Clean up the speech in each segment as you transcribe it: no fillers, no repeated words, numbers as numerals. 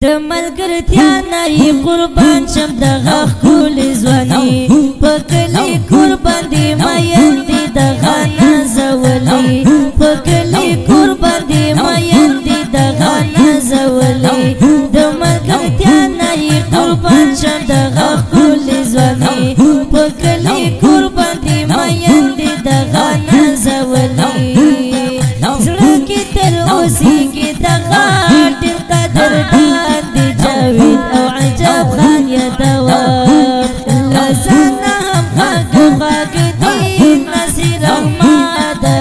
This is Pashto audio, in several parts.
د ملګرتیا نه یې قربان شم دغه ښکلې ځواني په کلي کور باندې میندې دغه نازولې په کلي کور باندې میندې دغه نازولې د ملګرتیا نه یې قربان شم دغه ښکلې ځواني په کلي کور باندې میندې دغه نازولې زړه کې تر اوسېږي دغه ډېر قدردان دی جاوید او عجب خان یادوم لزانه هم خاک خاک دی نصیر احمده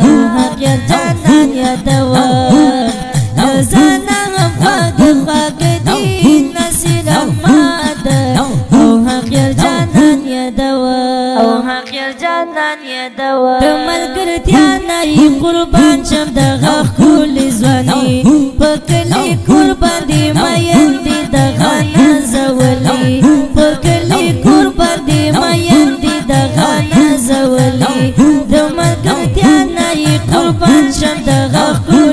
او حق یا جانان یادوم لزانه هم خاک خاک دی نصیر احمده او حق یا جانان یادوم د ملګرتیا نه یې قربان شم دغه ښکلې ځواني په کلي کور باندې میندې دغه نازولې په کلي کور باندې میندې دغه نازولې د ملګرتیا نه یې قربان شم دغه ښکلې